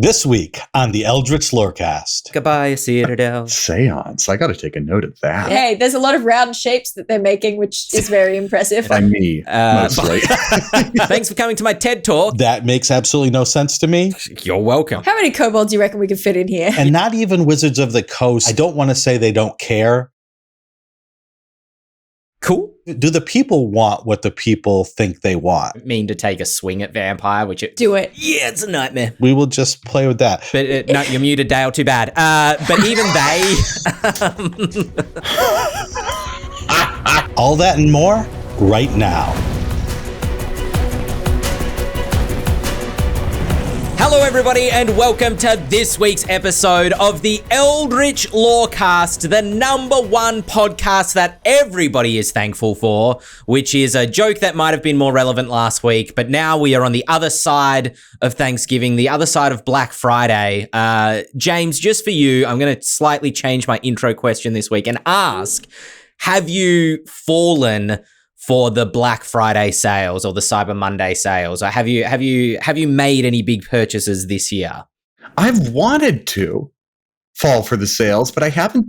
This week on the Eldritch Lorecast. Goodbye, Citadel. Seance. I got to take a note of that. Hey, there's a lot of round shapes that they're making, which is very impressive. By me, mostly. Thanks for coming to my TED Talk. That makes absolutely no sense to me. You're welcome. How many kobolds do you reckon we could fit in here? And not even Wizards of the Coast. I don't want to say they don't care. Cool. Do the people want what the people think they want? I mean to take a swing at Vampire, which Do it. Yeah, it's a nightmare. We will just play with that. But no, you're muted, Dael. Too bad. But even they. All that and more right now. Hello, everybody, and welcome to this week's episode of the Eldritch Lorecast, the #1 podcast that everybody is thankful for, which is a joke that might have been more relevant last week, but now we are on the other side of Thanksgiving, the other side of Black Friday. James, just for you, I'm going to slightly change my intro question this week and ask, have you fallen for the Black Friday sales or the Cyber Monday sales? Or have you made any big purchases this year? I've wanted to fall for the sales, but I haven't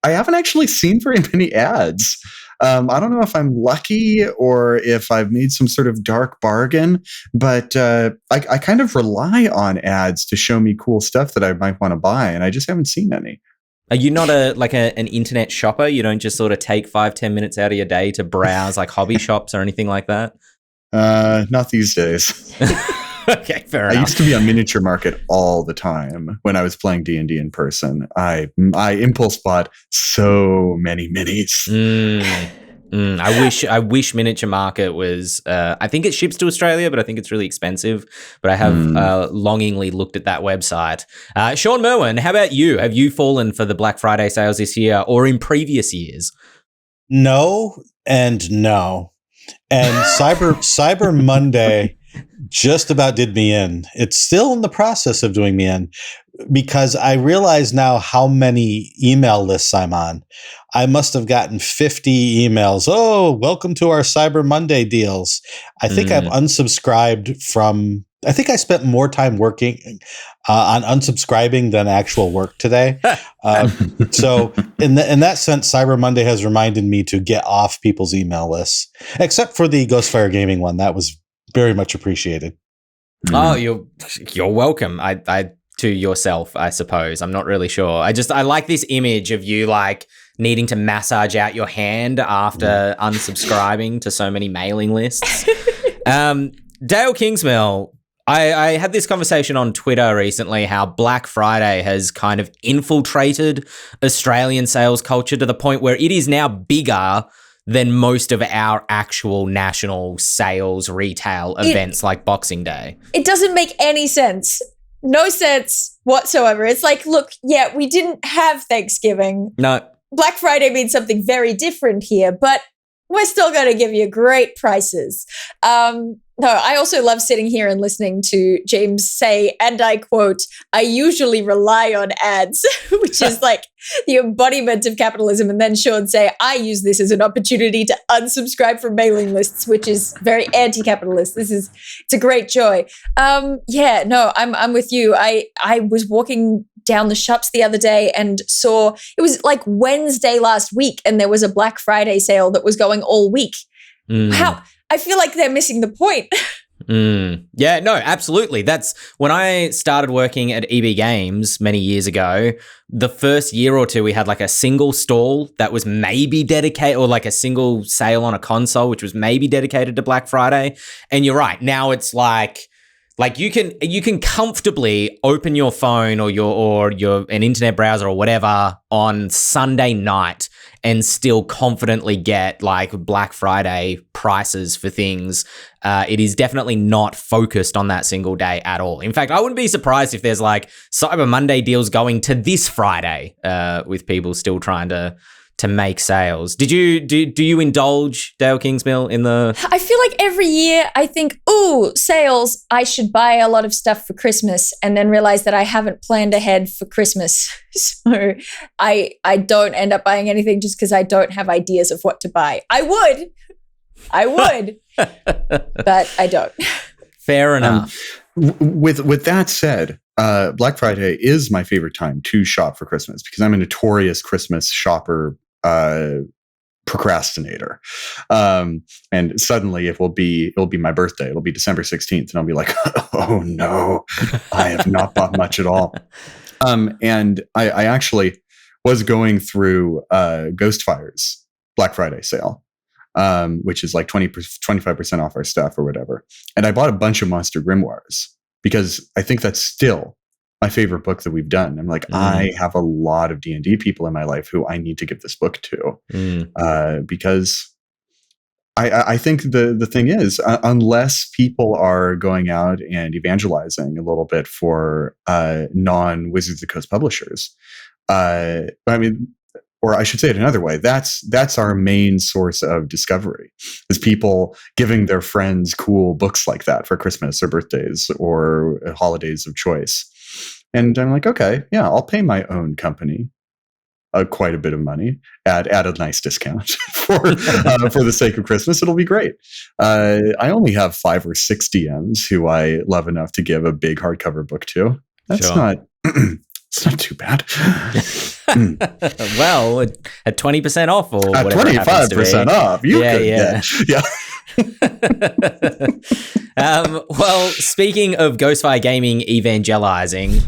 actually seen very many ads. I don't know if I'm lucky or if I've made some sort of dark bargain, but I kind of rely on ads to show me cool stuff that I might want to buy, and I just haven't seen any. Are you not an internet shopper? You don't just sort of take 5-10 minutes out of your day to browse like hobby shops or anything like that? Not these days. Okay, fair enough. I used to be on Miniature Market all the time when I was playing D&D in person. I impulse bought so many minis. I wish Miniature Market was. I think it ships to Australia, but I think it's really expensive. But I have longingly looked at that website. Shawn Merwin, how about you? Have you fallen for the Black Friday sales this year or in previous years? No and no. And Cyber Monday just about did me in. It's still in the process of doing me in because I realize now how many email lists I'm on. I must have gotten 50 emails. Oh, welcome to our Cyber Monday deals. I think I've unsubscribed from, I think I spent more time working on unsubscribing than actual work today. So in that sense, Cyber Monday has reminded me to get off people's email lists, except for the Ghostfire Gaming one. That was very much appreciated. Oh, you're welcome. I to yourself, I suppose. I'm not really sure. I like this image of you like needing to massage out your hand after unsubscribing to so many mailing lists. Dael Kingsmill, I had this conversation on Twitter recently how Black Friday has kind of infiltrated Australian sales culture to the point where it is now bigger than most of our actual national sales retail events like Boxing Day. It doesn't make any sense. No sense whatsoever. It's like, look, yeah, we didn't have Thanksgiving. No. Black Friday means something very different here, but we're still going to give you great prices. No, I also love sitting here and listening to James say, and I quote, I usually rely on ads, which is like the embodiment of capitalism. And then Shawn say, I use this as an opportunity to unsubscribe from mailing lists, which is very anti-capitalist. It's a great joy. Yeah, no, I'm with you. I was walking down the shops the other day and saw, it was like Wednesday last week, and there was a Black Friday sale that was going all week. How? I feel like they're missing the point. Yeah, no, absolutely. That's when I started working at EB Games many years ago. The first year or two, we had like a single stall that was maybe dedicated, or like a single sale on a console, which was maybe dedicated to Black Friday. And you're right. Now it's like you can comfortably open your phone or your an internet browser or whatever on Sunday night and still confidently get like Black Friday prices for things. It is definitely not focused on that single day at all. In fact, I wouldn't be surprised if there's like Cyber Monday deals going to this Friday, with people still trying to make sales. Do you indulge, Dael Kingsmill, in the... I feel like every year I think, ooh, sales, I should buy a lot of stuff for Christmas, and then realize that I haven't planned ahead for Christmas. So I don't end up buying anything just because I don't have ideas of what to buy. I would, but I don't. Fair enough. With that said, Black Friday is my favorite time to shop for Christmas because I'm a notorious Christmas shopper, procrastinator. And suddenly it will be my birthday. It'll be December 16th, and I'll be like, oh no, I have not bought much at all. And I actually was going through Ghostfire's Black Friday sale, which is like 25% off our stuff or whatever. And I bought a bunch of Monster Grimoires because I think that's still my favorite book that we've done. I'm like, I have a lot of D&D people in my life who I need to give this book to, because I think the thing is, unless people are going out and evangelizing a little bit for non-Wizards of the Coast publishers, I mean, or I should say it another way, that's our main source of discovery, is people giving their friends cool books like that for Christmas or birthdays or holidays of choice. And I'm like, okay, yeah, I'll pay my own company quite a bit of money at a nice discount for the sake of Christmas. It'll be great. I only have 5 or 6 DMs who I love enough to give a big hardcover book to. That's not it's not too bad. Well, at 20% off or at whatever 25% off, you could yeah. Well, speaking of Ghostfire Gaming evangelizing,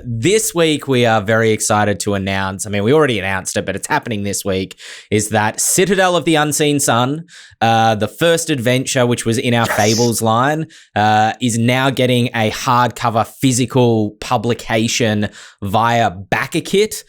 this week we are very excited to announce, I mean, we already announced it, but it's happening this week, is that Citadel of the Unseen Sun, the first adventure, which was in our Fables line, is now getting a hardcover physical publication via BackerKit.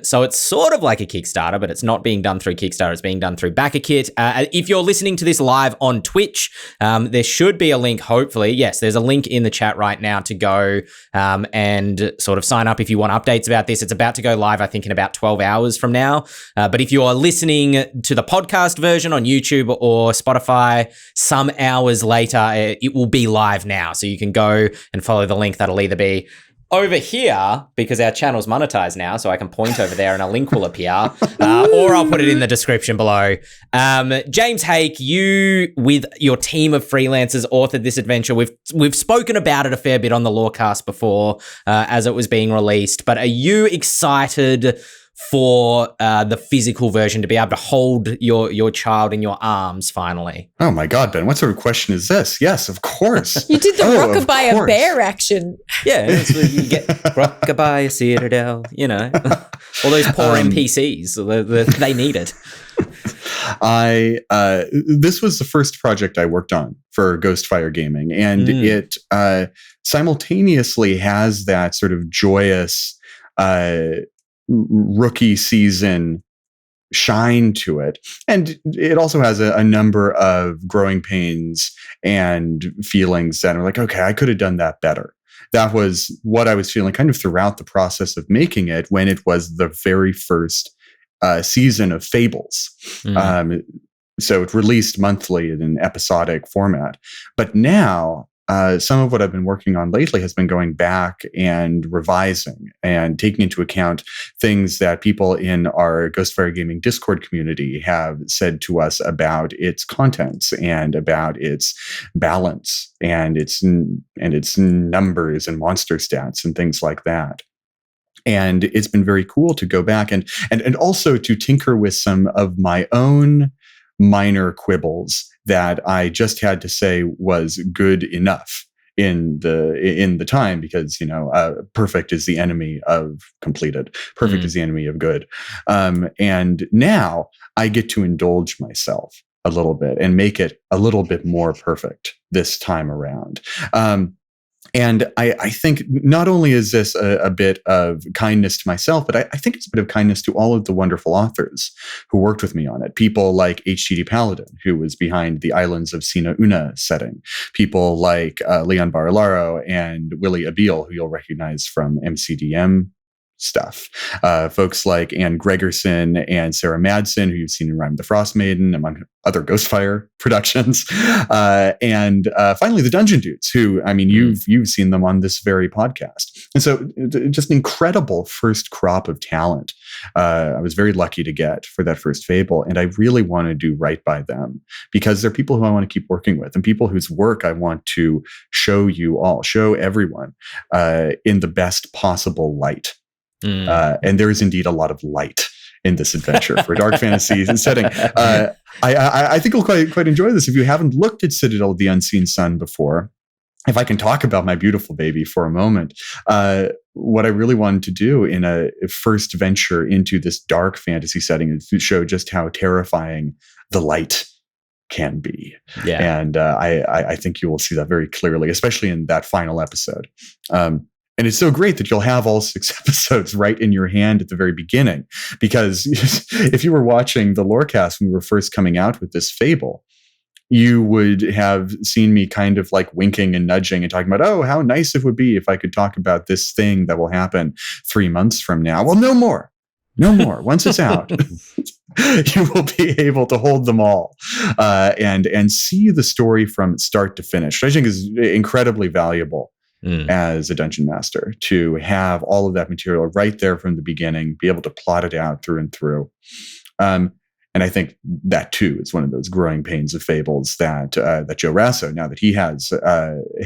So it's sort of like a Kickstarter, but it's not being done through Kickstarter. It's being done through BackerKit. If you're listening to this live on Twitch, there should be a link, hopefully. Yes, there's a link in the chat right now to go and sort of sign up if you want updates about this. It's about to go live, I think, in about 12 hours from now. But if you are listening to the podcast version on YouTube or Spotify some hours later, it will be live now. So you can go and follow the link. That'll either be over here, because our channel's monetized now, so I can point over there and a link will appear, or I'll put it in the description below. James Hake, you with your team of freelancers authored this adventure. We've spoken about it a fair bit on the Lorecast before, as it was being released, but are you excited for the physical version, to be able to hold your child in your arms finally? Oh my God, Ben, what sort of question is this? Yes, of course. You did the rockabye a bear action. Yeah, that's what you get. Rockabye, Citadel, you know. All those poor NPCs, they need it. This was the first project I worked on for Ghostfire Gaming, and it simultaneously has that sort of joyous rookie season shine to it, and it also has a number of growing pains and feelings that are like, okay, I could have done that better. That was what I was feeling kind of throughout the process of making it, when it was the very first season of Fables. So it released monthly in an episodic format, but now some of what I've been working on lately has been going back and revising and taking into account things that people in our Ghostfire Gaming Discord community have said to us about its contents and about its balance and its numbers and monster stats and things like that. And it's been very cool to go back and also to tinker with some of my own minor quibbles that I just had to say was good enough in the time, because perfect is the enemy of completed. Perfect is the enemy of good. And now I get to indulge myself a little bit and make it a little bit more perfect this time around. And I think not only is this a bit of kindness to myself, but I think it's a bit of kindness to all of the wonderful authors who worked with me on it. People like HTD Paladin, who was behind the Islands of Sina Una setting. People like Leon Barilaro and Willie Abil, who you'll recognize from MCDM stuff. Folks like Anne Gregerson and Sarah Madsen, who you've seen in Rime of the Frost Maiden, among other Ghostfire productions. And finally, the Dungeon Dudes, who, I mean, you've seen them on this very podcast. And so just an incredible first crop of talent. I was very lucky to get for that first Fable. And I really want to do right by them because they're people who I want to keep working with and people whose work I want to show you all, show everyone in the best possible light. And there is indeed a lot of light in this adventure for a dark fantasy setting. I think you'll quite enjoy this. If you haven't looked at Citadel of the Unseen Sun before, if I can talk about my beautiful baby for a moment, what I really wanted to do in a first venture into this dark fantasy setting is to show just how terrifying the light can be. Yeah. And I think you will see that very clearly, especially in that final episode. And it's so great that you'll have all 6 episodes right in your hand at the very beginning. Because if you were watching the Lorecast when we were first coming out with this Fable, you would have seen me kind of like winking and nudging and talking about, oh, how nice it would be if I could talk about this thing that will happen 3 months from now. Well, no more. Once it's out, you will be able to hold them all and see the story from start to finish, which I think is incredibly valuable as a dungeon master, to have all of that material right there from the beginning, be able to plot it out through and through. And I think that too is one of those growing pains of Fables that Joe Rasso, now that he has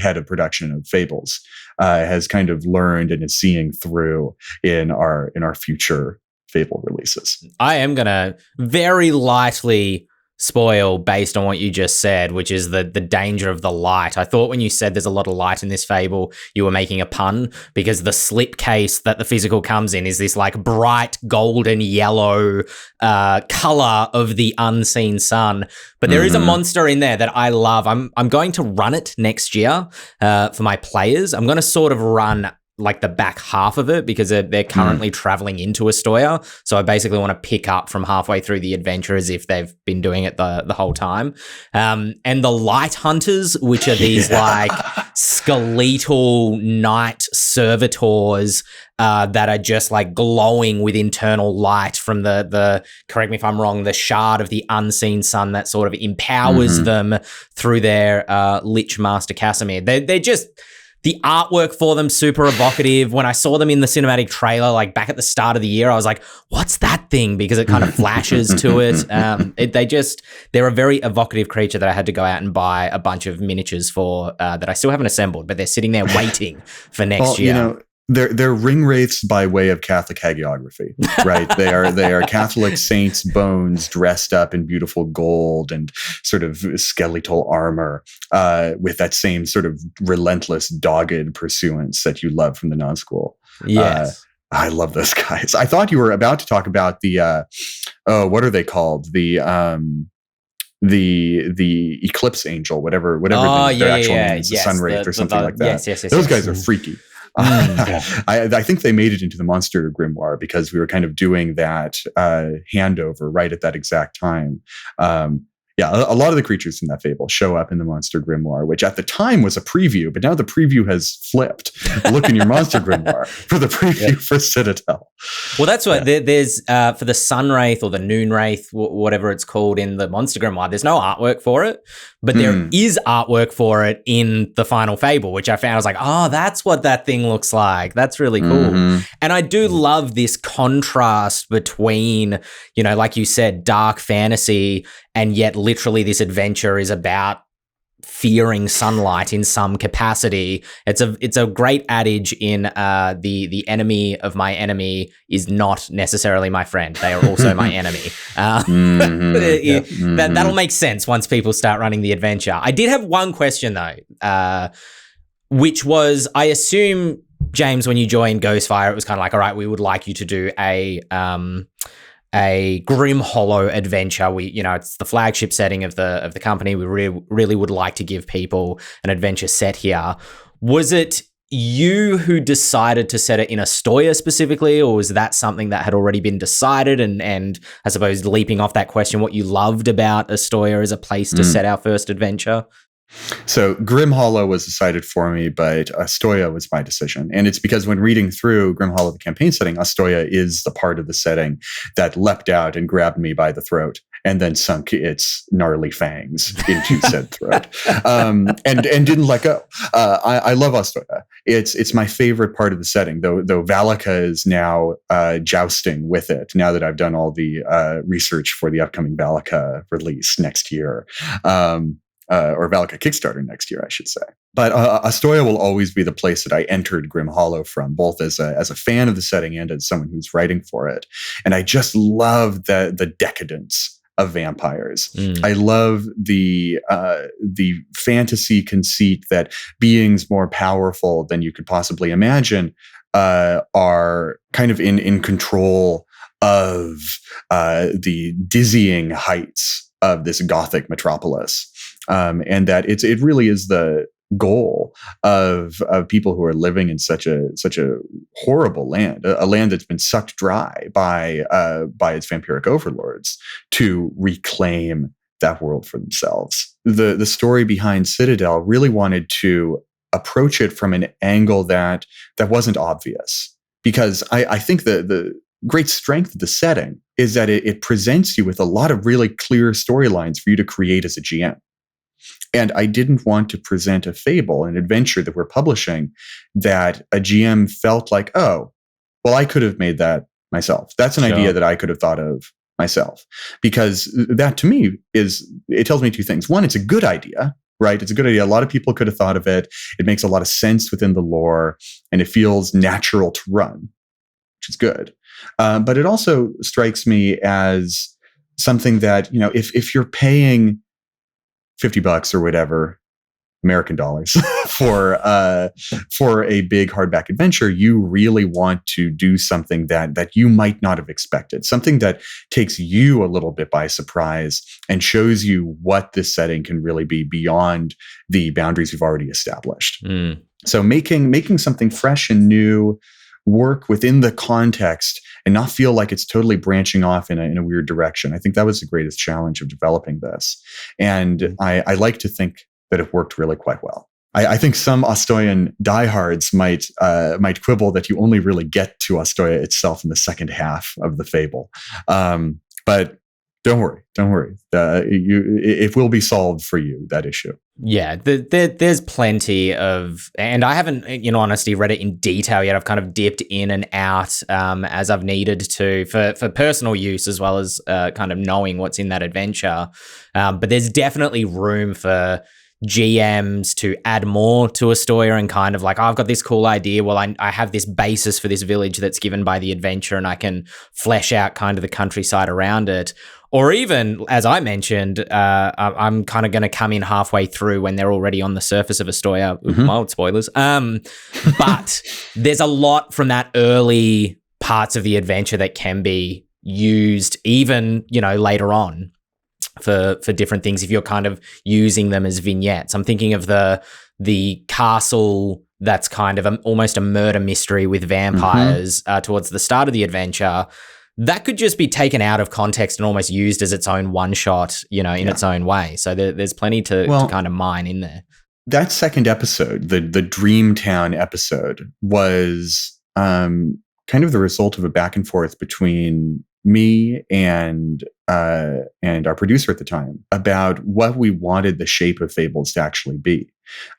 head of production of Fables, has kind of learned and is seeing through in our future Fable releases. I am gonna very lightly spoil based on what you just said, which is the danger of the light. I thought when you said there's a lot of light in this Fable, you were making a pun, because the slipcase that the physical comes in is this like bright golden yellow color of the unseen sun. But there is a monster in there that I love. I'm going to run it next year for my players. I'm going to sort of run like the back half of it because they're currently traveling into Astoria. So I basically want to pick up from halfway through the adventure as if they've been doing it the whole time. And the Light Hunters, which are these like skeletal night servitors that are just like glowing with internal light from the correct me if I'm wrong, the shard of the unseen sun that sort of empowers them through their Lich Master Casimir. They're just... The artwork for them, super evocative. When I saw them in the cinematic trailer, like back at the start of the year, I was like, what's that thing? Because it kind of flashes to it. They're a very evocative creature that I had to go out and buy a bunch of miniatures for that I still haven't assembled, but they're sitting there waiting for next year. You know, they're ring wraiths by way of Catholic hagiography, right? they are Catholic saints' bones dressed up in beautiful gold and sort of skeletal armor, with that same sort of relentless, dogged pursuance that you love from the non-school. Yes. I love those guys. I thought you were about to talk about the what are they called? The Eclipse Angel, whatever their actual name is, the Sun Wraith or something like that. Yes, those guys are freaky. I think they made it into the Monster Grimoire because we were kind of doing that handover right at that exact time. A lot of the creatures in that Fable show up in the Monster Grimoire, which at the time was a preview, but now the preview has flipped. Look in your Monster Grimoire for the preview for Citadel. Well, that's what there's for the Sun Wraith or the Noon Wraith, whatever it's called in the Monster Grimoire. There's no artwork for it, but there is artwork for it in the final Fable, which I found. I was like, oh, that's what that thing looks like. That's really cool. And I do love this contrast between, you know, like you said, dark fantasy, and yet literally this adventure is about fearing sunlight in some capacity. It's a great adage in the enemy of my enemy is not necessarily my friend. They are also my enemy. That'll make sense once people start running the adventure. I did have one question though, which was, I assume, James, when you joined Ghostfire, it was kind of like, all right, we would like you to do a Grim Hollow adventure. It's the flagship setting of the company. We really would like to give people an adventure set here. Was it you who decided to set it in Astoria specifically, or was that something that had already been decided? And I suppose leaping off that question, what you loved about Astoria as a place to set our first adventure? So Grim Hollow was decided for me, but Astoya was my decision. And it's because when reading through Grim Hollow, the campaign setting, Astoya is the part of the setting that leapt out and grabbed me by the throat and then sunk its gnarly fangs into said throat, and didn't let go. I love Astoya. It's my favorite part of the setting, though Valaka is now jousting with it, now that I've done all the research for the upcoming Valaka release next year. Or Valaka Kickstarter next year, I should say. But Astoya will always be the place that I entered Grim Hollow from, both as a fan of the setting and as someone who's writing for it. And I just love the decadence of vampires. I love the fantasy conceit that beings more powerful than you could possibly imagine are kind of in control of the dizzying heights of this Gothic metropolis. And that it really is the goal of people who are living in such a horrible land, a land that's been sucked dry by its vampiric overlords, to reclaim that world for themselves. The story behind Citadel really wanted to approach it from an angle that wasn't obvious, because I think the great strength of the setting is that it presents you with a lot of really clear storylines for you to create as a GM. And I didn't want to present a fable, an adventure that we're publishing, that a GM felt like, oh, well, I could have made that myself. That's an idea that I could have thought of myself. Because that, to me, it tells me two things. One, it's a good idea, right? It's a good idea. A lot of people could have thought of it. It makes a lot of sense within the lore, and it feels natural to run, which is good. But it also strikes me as something that, if you're paying $50 or whatever American dollars for a big hardback adventure, you really want to do something that you might not have expected, something that takes you a little bit by surprise and shows you what this setting can really be beyond the boundaries we've already established. So making something fresh and new work within the context and not feel like it's totally branching off in a weird direction. I think that was the greatest challenge of developing this. And I like to think that it worked really quite well. I think some Astoyan diehards might quibble that you only really get to Astoya itself in the second half of the fable. But don't worry. It will be solved for you, that issue. Yeah, there's plenty of, and I haven't, in honesty, read it in detail yet. I've kind of dipped in and out as I've needed to for personal use, as well as kind of knowing what's in that adventure. But there's definitely room for GMs to add more to Astoya and kind of like, oh, I've got this cool idea. Well, I have this basis for this village that's given by the adventure, and I can flesh out kind of the countryside around it. Or even, as I mentioned, I'm kind of going to come in halfway through when they're already on the surface of Astoya. Mild spoilers. But there's a lot from that early parts of the adventure that can be used even, later on for different things if you're kind of using them as vignettes. I'm thinking of the castle that's kind of almost a murder mystery with vampires towards the start of the adventure. That could just be taken out of context and almost used as its own one-shot, in its own way. So there's plenty to kind of mine in there. That second episode, the Dreamtown episode, was kind of the result of a back and forth between me and our producer at the time about what we wanted the shape of Fables to actually be.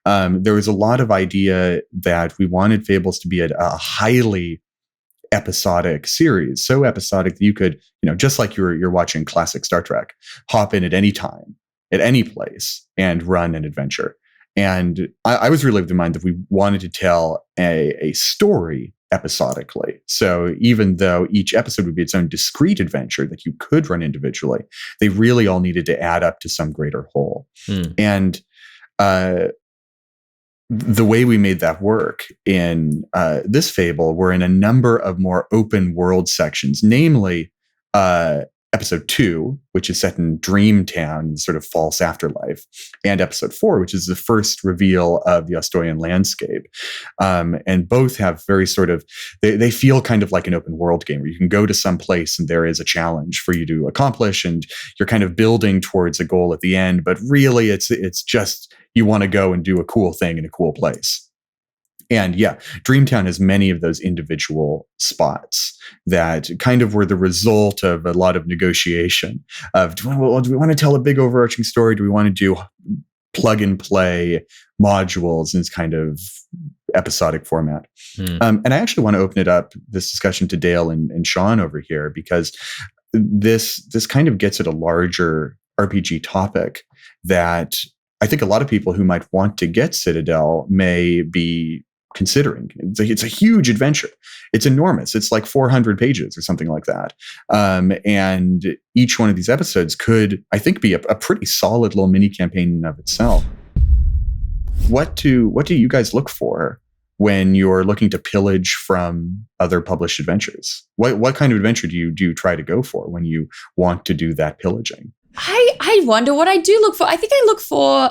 There was a lot of idea that we wanted Fables to be a highly episodic series, so episodic that you could, just like you're watching classic Star Trek, hop in at any time, at any place, and run an adventure. And I was really of the mind that we wanted to tell a story episodically. So even though each episode would be its own discrete adventure that you could run individually, they really all needed to add up to some greater whole. And the way we made that work in this fable were in a number of more open world sections, namely episode 2, which is set in Dreamtown, sort of false afterlife, and episode 4, which is the first reveal of the Ostorian landscape. And both have very sort of, they feel kind of like an open world game where you can go to some place and there is a challenge for you to accomplish, and you're kind of building towards a goal at the end. But really, it's just you want to go and do a cool thing in a cool place. And yeah, Dreamtown has many of those individual spots that kind of were the result of a lot of negotiation of, do we want to tell a big overarching story? Do we want to do plug and play modules in this kind of episodic format? And I actually want to open it up, this discussion, to Dael and Shawn over here, because this kind of gets at a larger RPG topic that I think a lot of people who might want to get Citadel may be considering. It's a huge adventure. It's enormous. It's like 400 pages or something like that. And each one of these episodes could, I think, be a pretty solid little mini campaign in of itself. What do you guys look for when you're looking to pillage from other published adventures? What kind of adventure do you try to go for when you want to do that pillaging? I wonder what I do look for. I think I look for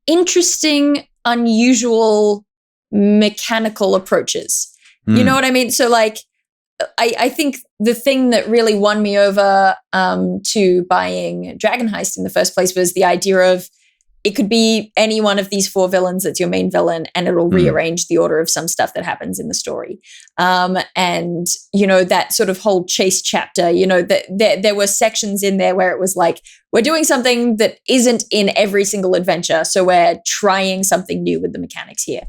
interesting, unusual mechanical approaches. You know what I mean? So like, I think the thing that really won me over to buying Dragon Heist in the first place was the idea of it could be any one of these 4 villains that's your main villain, and it'll rearrange the order of some stuff that happens in the story. And, you know, that sort of whole chase chapter, you know, there were sections in there where it was like, we're doing something that isn't in every single adventure, so we're trying something new with the mechanics here.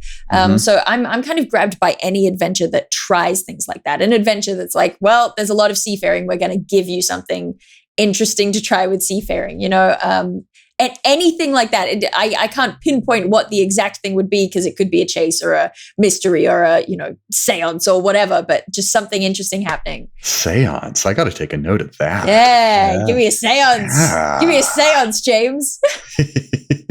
So I'm kind of grabbed by any adventure that tries things like that. An adventure that's like, well, there's a lot of seafaring. We're going to give you something interesting to try with seafaring, you know, and anything like that. I can't pinpoint what the exact thing would be, because it could be a chase or a mystery or a, you know, seance or whatever, but just something interesting happening. Seance. I got to take a note of that. Yeah. Give me a seance. Yeah. Give me a seance, James.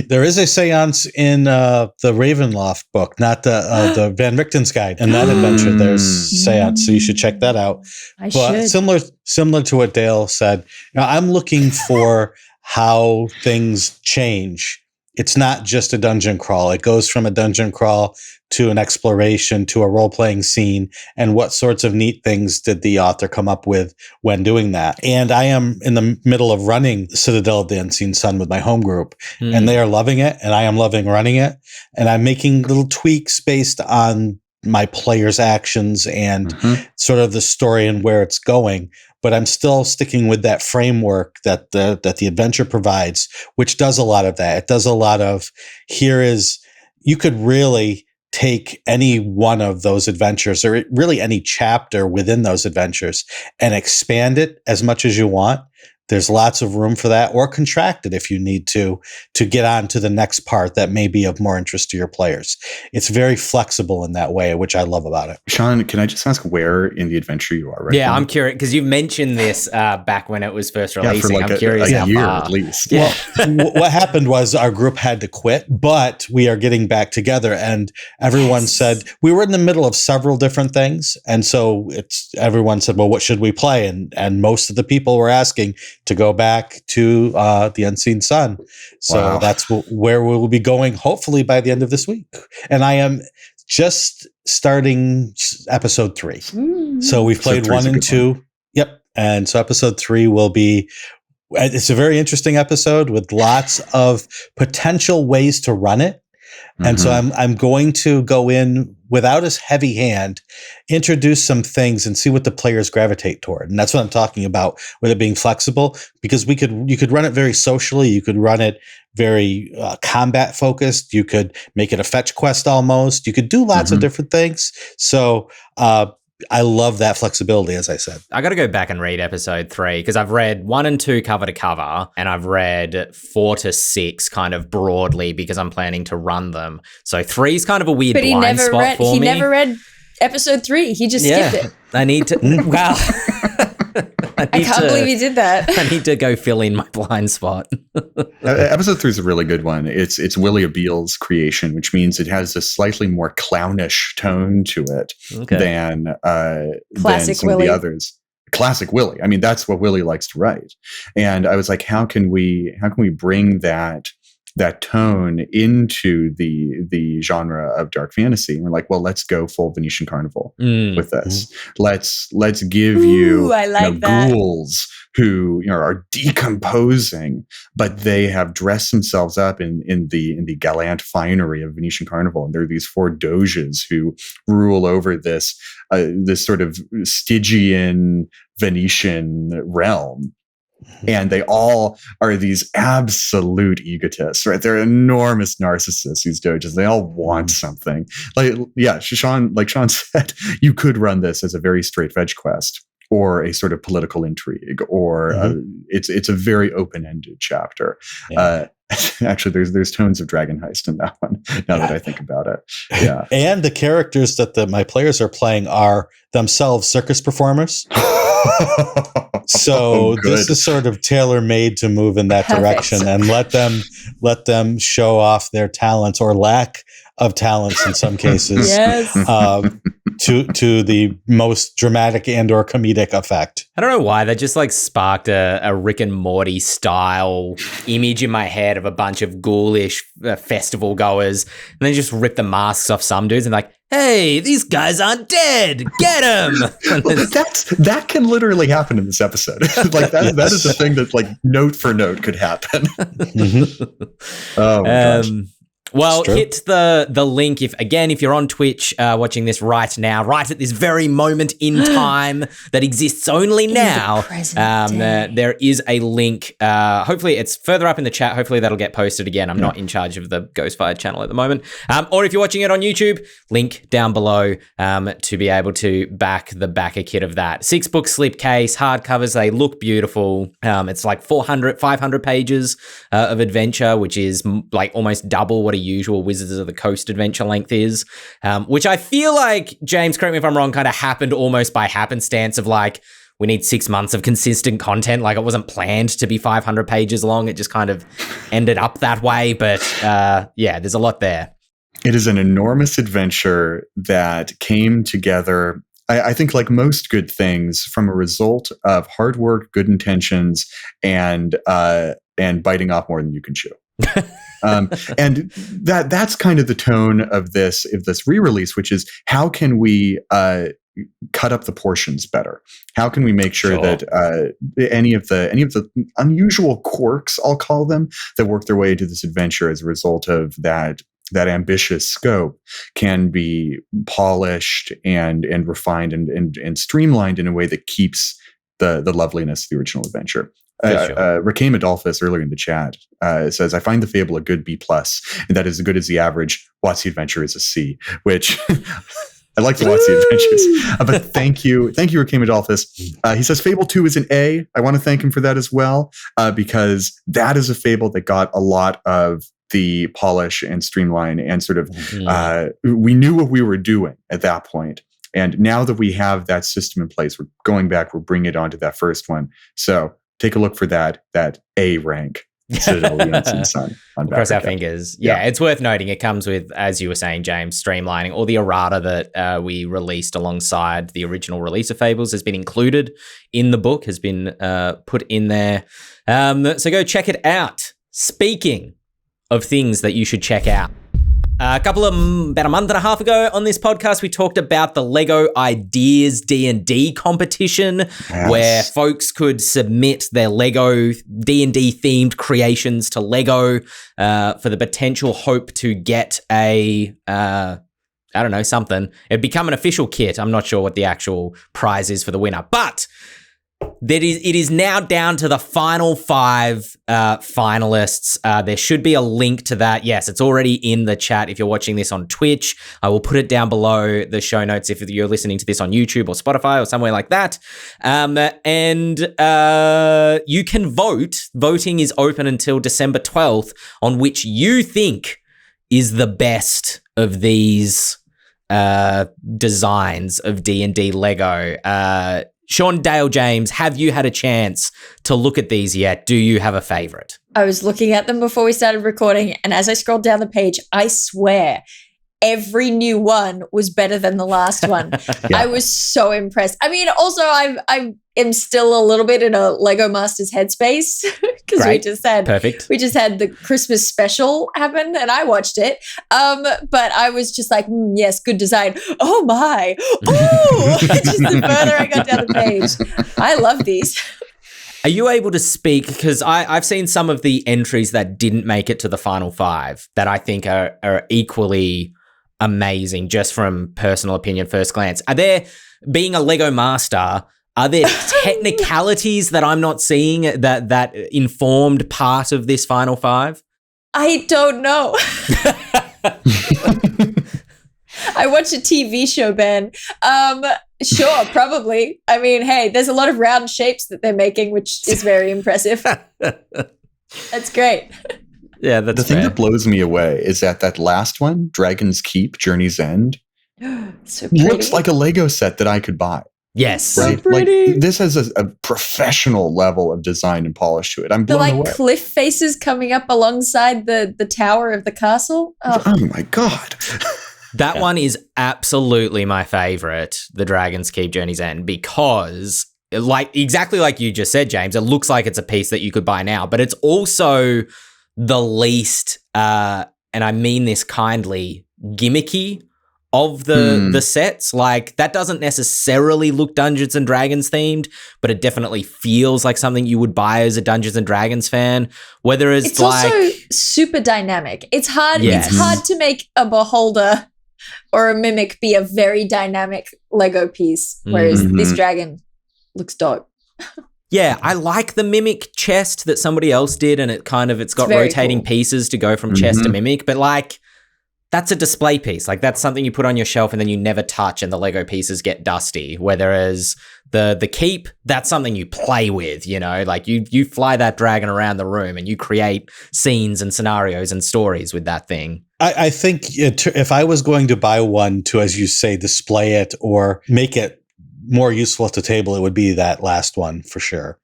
There is a seance in the Ravenloft book, not the Van Richten's Guide. In that adventure, there's seance, so you should check that out. But similar to what Dael said, now I'm looking for how things change. It's not just a dungeon crawl. It goes from a dungeon crawl to an exploration to a role-playing scene. And what sorts of neat things did the author come up with when doing that? And I am in the middle of running Citadel of the Unseen Sun with my home group, and they are loving it, and I am loving running it. And I'm making little tweaks based on my players' actions and sort of the story and where it's going. But I'm still sticking with that framework that the adventure provides, which does a lot of that. It does a lot of, you could really take any one of those adventures, or really any chapter within those adventures, and expand it as much as you want. There's lots of room for that, or contract it if you need to get on to the next part that may be of more interest to your players. It's very flexible in that way, which I love about it. Shawn, can I just ask where in the adventure you are right now? I'm curious, because you mentioned this back when it was first releasing. For like I'm curious a year far. at least. Yeah. Well, what happened was our group had to quit, but we are getting back together, and everyone said we were in the middle of several different things. And so everyone said, well, what should we play? And most of the people were asking to go back to the Unseen Sun. So that's where we'll be going, hopefully by the end of this week. And I am just starting episode 3. So we've played 1 and 2. Yep. And so episode 3 will be, it's a very interesting episode with lots of potential ways to run it. And so I'm going to go in without a heavy hand, introduce some things and see what the players gravitate toward. And that's what I'm talking about with it being flexible, because you could run it very socially. You could run it very combat focused. You could make it a fetch quest almost. You could do lots of different things. So I love that flexibility, as I said. I got to go back and read episode 3, because I've read 1 and 2 cover to cover, and I've read 4 to 6 kind of broadly because I'm planning to run them. So 3 is kind of a weird blind spot for me. He never read episode 3. He just skipped it. I need to. Wow. I can't believe he did that. I need to go fill in my blind spot. Episode 3 is a really good one. It's Willie Abeel's creation, which means it has a slightly more clownish tone to it than some Willie. of the others. classic Willie. I mean, that's what Willie likes to write. And I was like, how can we bring that tone into the genre of dark fantasy? And we're like, well, let's go full Venetian Carnival with this. Let's give you, I like that. ghouls who are decomposing, but they have dressed themselves up in the gallant finery of Venetian Carnival, and there are these 4 doges who rule over this sort of Stygian Venetian realm. And they all are these absolute egotists, right? They're enormous narcissists, these doges. They all want something. Shawn said, you could run this as a very straight veg quest, or a sort of political intrigue, or it's a very open-ended chapter. Yeah. Actually, there's tones of Dragon Heist in that one, now that I think about it. Yeah. And the characters that my players are playing are themselves circus performers. So this is sort of tailor-made to move in that direction and let them show off their talents, or lack of talents in some cases, yes. To the most dramatic and or comedic effect. I don't know why that just like sparked a Rick and Morty style image in my head of a bunch of ghoulish festival goers, and then just rip the masks off some dudes and like, hey, these guys aren't dead. Get them. That can literally happen in this episode. Like that, that is a thing that like note for note could happen. Oh my gosh. Well, hit the link if you're on Twitch watching this right now, right at this very moment in time that exists only now. There is a link. Hopefully it's further up in the chat. Hopefully that'll get posted again. I'm not in charge of the Ghostfire channel at the moment. Or if you're watching it on YouTube, link down below to be able to back the backer kit of that. 6-book slipcase, hardcovers. They look beautiful. It's like 500 pages of adventure, which is like almost double what a usual Wizards of the Coast adventure length is, which I feel like, James, correct me if I'm wrong, kind of happened almost by happenstance of like, we need 6 months of consistent content. Like it wasn't planned to be 500 pages long. It just kind of ended up that way. But there's a lot there. It is an enormous adventure that came together, I think, like most good things, from a result of hard work, good intentions, and biting off more than you can chew. And that's kind of the tone of this re-release, which is, how can we cut up the portions better? How can we make sure that any of the unusual quirks, I'll call them, that work their way into this adventure as a result of that ambitious scope can be polished and refined and streamlined in a way that keeps the loveliness of the original adventure. Rakame Adolphus earlier in the chat says, I find the Fable a good B+, and that is as good as the average WotC Adventure is a C, which I like the WotC Adventures. But thank you, Rakame Adolphus. He says Fable 2 is an A. I want to thank him for that as well, because that is a Fable that got a lot of the polish and streamline and sort of, we knew what we were doing at that point. And now that we have that system in place, we're going back, we're bringing it onto that first one. So take a look for that A rank Citadel of the Unseen Sun on cross our fingers. Yeah, it's worth noting it comes with, as you were saying, James, streamlining. All the errata that we released alongside the original release of Fables has been included in the book, has been put in there. So go check it out. Speaking of things that you should check out, about a month and a half ago on this podcast, we talked about the Lego Ideas D&D competition, where folks could submit their Lego D&D themed creations to Lego for the potential hope to get something. It'd become an official kit. I'm not sure what the actual prize is for the winner, but it is now down to the final 5 finalists. There should be a link to that. Yes, it's already in the chat if you're watching this on Twitch. I will put it down below the show notes if you're listening to this on YouTube or Spotify or somewhere like that. And you can vote. Voting is open until December 12th on which you think is the best of these designs of D&D Lego. Shawn, Dael, James, have you had a chance to look at these yet? Do you have a favorite? I was looking at them before we started recording, and as I scrolled down the page, I swear every new one was better than the last one. Yeah. I was so impressed. I mean, also I am still a little bit in a Lego Masters headspace because we just had the Christmas special happen and I watched it. But I was just like, yes, good design. Oh my. Oh, just the further I got down the page. I love these. Are you able to speak? Because I've seen some of the entries that didn't make it to the final 5 that I think are equally amazing, just from personal opinion, first glance. Are there, being a Lego master, are there technicalities that I'm not seeing that informed part of this final 5? I don't know. I watch a TV show, Ben. Sure, probably. I mean, hey, there's a lot of round shapes that they're making, which is very impressive. That's great. Yeah, that's the thing that blows me away is that last one, Dragon's Keep, Journey's End, so pretty. looks like a Lego set that I could buy. Yes. Right? So pretty. Like, this has a professional level of design and polish to it. I'm blown away. Cliff faces coming up alongside the tower of the castle. Oh my God. That one is absolutely my favorite, the Dragon's Keep Journey's End, because exactly like you just said, James, it looks like it's a piece that you could buy now, but it's also the least, and I mean this kindly, gimmicky of the sets. Like, that doesn't necessarily look Dungeons and Dragons themed, but it definitely feels like something you would buy as a Dungeons and Dragons fan. Whether it's like, also super dynamic. It's hard. Yes. It's hard to make a beholder or a mimic be a very dynamic Lego piece, whereas this dragon looks dope. Yeah, I like the mimic chest that somebody else did, and it's got rotating cool pieces to go from chest to mimic, but like, that's a display piece. Like, that's something you put on your shelf and then you never touch and the Lego pieces get dusty. Whereas the keep, that's something you play with, you know? Like, you fly that dragon around the room and you create scenes and scenarios and stories with that thing. I think if I was going to buy one to, as you say, display it or make it more useful at the table, it would be that last one for sure.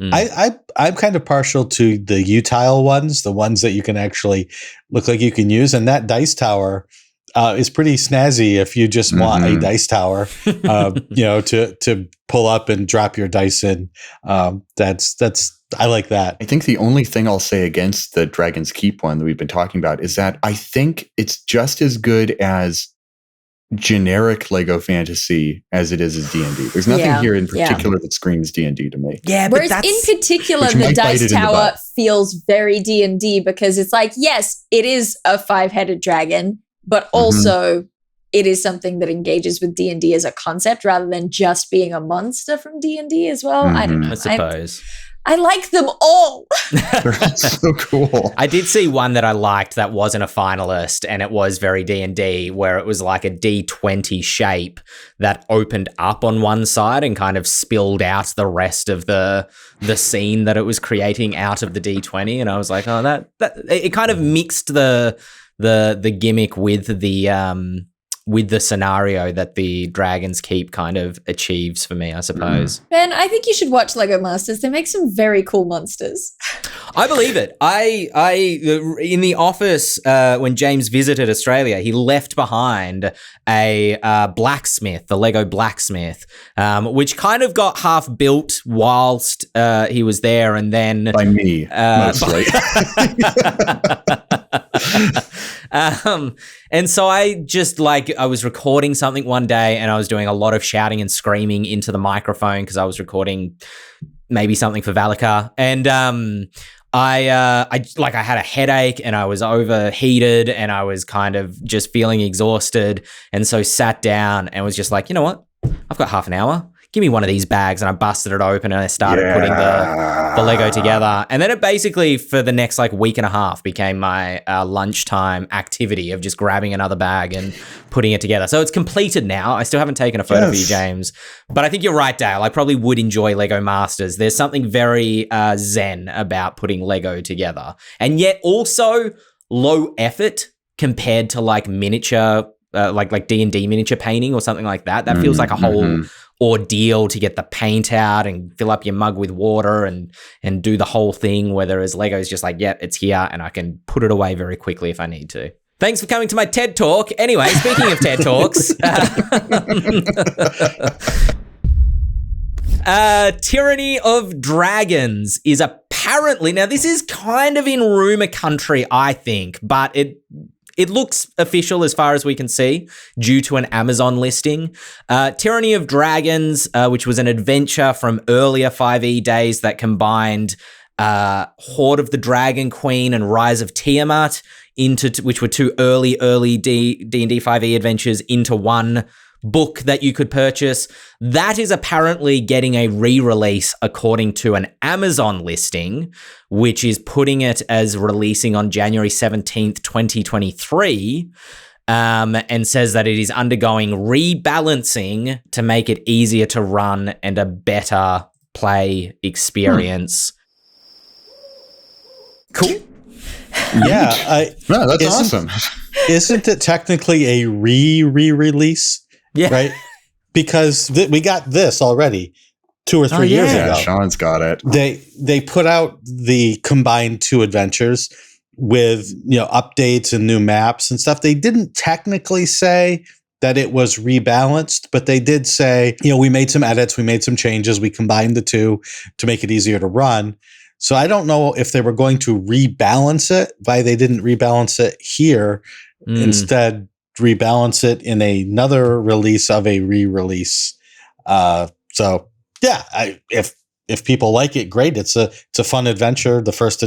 I'm kind of partial to the utile ones, the ones that you can actually look like you can use. And that dice tower is pretty snazzy if you just want a dice tower, to pull up and drop your dice in. I like that. I think the only thing I'll say against the Dragon's Keep one that we've been talking about is that I think it's just as good as generic Lego fantasy as it is as D&D. There's nothing here in particular that screams D&D to me. Yeah, whereas in particular, the dice tower feels very D&D because it's like, yes, it is a 5-headed dragon, but also it is something that engages with D&D as a concept rather than just being a monster from D&D as well. I don't know. I suppose. I like them all. They're all so cool. I did see one that I liked that wasn't a finalist, and it was very D&D, where it was like a D20 shape that opened up on one side and kind of spilled out the rest of the scene that it was creating out of the D20. And I was like, oh, that it kind of mixed the gimmick with the scenario that the Dragon's Keep kind of achieves for me, I suppose. Ben, I think you should watch Lego Masters. They make some very cool monsters. I believe it. I in the office, when James visited Australia, he left behind a blacksmith, the Lego blacksmith, which kind of got half built whilst he was there, and then by me, mostly. And so I was recording something one day and I was doing a lot of shouting and screaming into the microphone because I was recording maybe something for Valika. And I had a headache and I was overheated and I was kind of just feeling exhausted. And so sat down and was just like, you know what? I've got half an hour. Give me one of these bags. And I busted it open and I started putting the Lego together. And then it basically, for the next week and a half, became my lunchtime activity of just grabbing another bag and putting it together. So it's completed now. I still haven't taken a photo for you, James. But I think you're right, Dael. I probably would enjoy Lego Masters. There's something very zen about putting Lego together. And yet also low effort compared to miniature, like D&D miniature painting or something like that. That feels like a whole ordeal to get the paint out and fill up your mug with water and do the whole thing, whereas Lego's just like, yeah, it's here and I can put it away very quickly if I need to. Thanks for coming to my TED Talk. Anyway, speaking of TED Talks, Tyranny of Dragons is apparently, now this is kind of in rumor country, I think, but it looks official as far as we can see due to an Amazon listing. Tyranny of Dragons, which was an adventure from earlier 5e days that combined Horde of the Dragon Queen and Rise of Tiamat, which were two early D&D 5e adventures, into one book that you could purchase. That is apparently getting a re-release according to an Amazon listing, which is putting it as releasing on January 17th, 2023, and says that it is undergoing rebalancing to make it easier to run and a better play experience. Cool. Yeah, that's awesome. Isn't it technically a re-release? Yeah. Right? Because we got this already 2 or 3 years ago. Shawn's got it. They put out the combined 2 adventures with, updates and new maps and stuff. They didn't technically say that it was rebalanced, but they did say, we made some edits, we made some changes, we combined the 2 to make it easier to run. So I don't know if they were going to rebalance it, why they didn't rebalance it here. Instead, rebalance it in another release of a re-release. So yeah, if people like it, great. It's a fun adventure. The first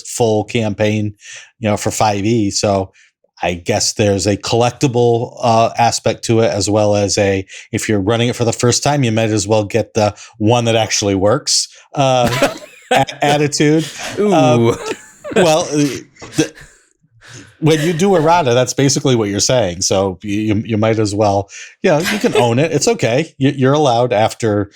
full campaign, for 5e. So I guess there's a collectible aspect to it, as well as if you're running it for the first time, you might as well get the one that actually works attitude. Ooh. When you do errata, that's basically what you're saying. So you might as well, you can own it. It's okay. You're allowed after,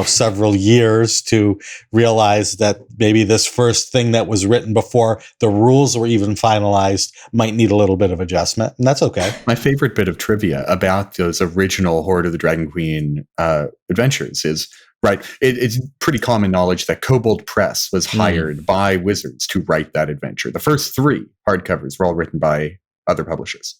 several years to realize that maybe this first thing that was written before the rules were even finalized might need a little bit of adjustment, and that's okay. My favorite bit of trivia about those original Horde of the Dragon Queen adventures is, right, it's pretty common knowledge that Kobold Press was hired by Wizards to write that adventure. The first 3 hardcovers were all written by other publishers.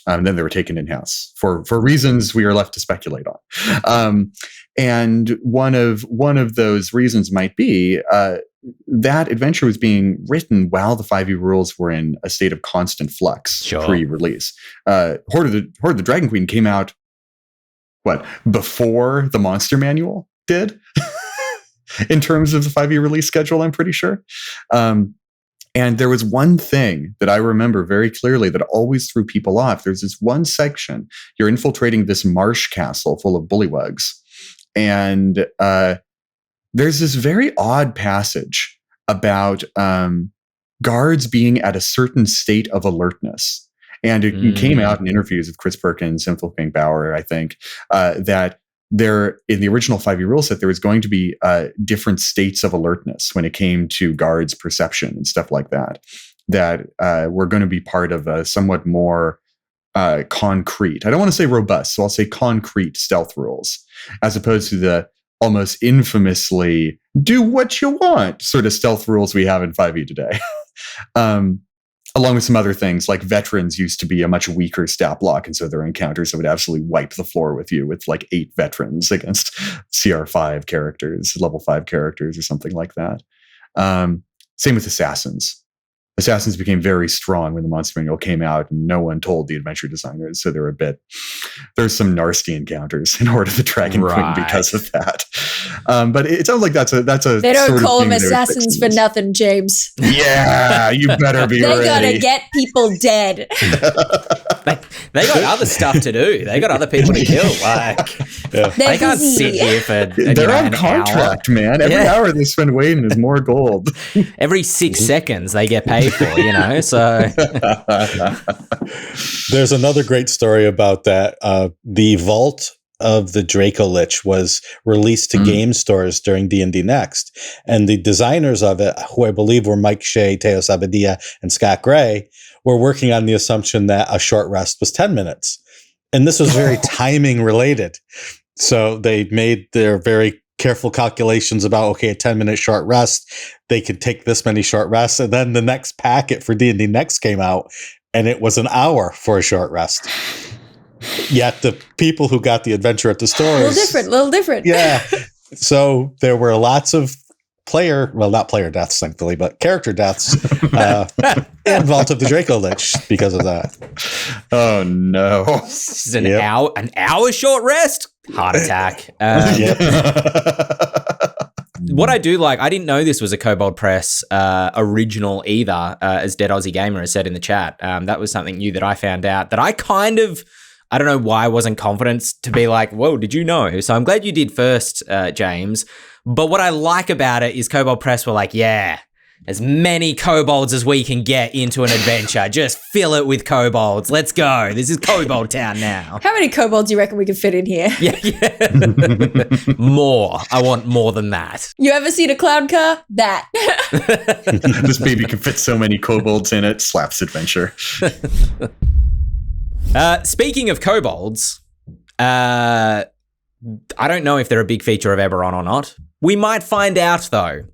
And then they were taken in-house for reasons we are left to speculate on. And one of those reasons might be that adventure was being written while the 5e rules were in a state of constant flux pre-release. Horde of the Dragon Queen came out, before the Monster Manual did in terms of the 5e release schedule, I'm pretty sure. And there was one thing that I remember very clearly that always threw people off. There's this one section, you're infiltrating this marsh castle full of bullywugs. And there's this very odd passage about guards being at a certain state of alertness. And it came out in interviews with Chris Perkins and Wolfgang Bauer, I think, that there, in the original 5e rule set, there was going to be different states of alertness when it came to guards' perception and stuff like that, that were going to be part of a somewhat more concrete, I don't want to say robust, so I'll say concrete stealth rules, as opposed to the almost infamously do what you want sort of stealth rules we have in 5e today. Along with some other things, like veterans used to be a much weaker stat block, and so their encounters would absolutely wipe the floor with you with 8 veterans against CR5 characters, level 5 characters, or something like that. Same with assassins. Assassins became very strong when the Monster Manual came out, and no one told the adventure designers, so there's some nasty encounters in Horde of the Dragon Queen because of that. But it sounds like that's a they don't sort call of them assassins for nothing, James. Yeah, you better be ready. They gotta get people dead. They got other stuff to do. They got other people to kill. They can't sit here for they're on contract, man. Every hour they spend waiting is more gold. Every 6 seconds they get paid for, so there's another great story about that. The Vault of the Dracolich was released to game stores during D&D Next, and the designers of it, who I believe were Mike Shea, Teos Abadia, and Scott Gray, were working on the assumption that a short rest was 10 minutes, and this was very timing related. So they made their very careful calculations about, a 10-minute short rest, they could take this many short rests, and then the next packet for D&D Next came out, and it was an hour for a short rest. Yet the people who got the adventure at the stores, little different. Yeah. So there were lots of not player deaths, thankfully, but character deaths in Vault of the Draco Lich because of that. Oh no! This is an hour short rest, heart attack. What I do like, I didn't know this was a Kobold Press original either, as Dead Aussie Gamer has said in the chat. That was something new that I found out that I don't know why I wasn't confident to be like, whoa, did you know? So I'm glad you did first, James. But what I like about it is Kobold Press were like, yeah, as many kobolds as we can get into an adventure. Just fill it with kobolds. Let's go. This is Kobold Town now. How many kobolds do you reckon we can fit in here? Yeah. More. I want more than that. You ever seen a clown car? That. This baby can fit so many kobolds in it. Slaps adventure. Speaking of kobolds, I don't know if they're a big feature of Eberron or not. We might find out, though,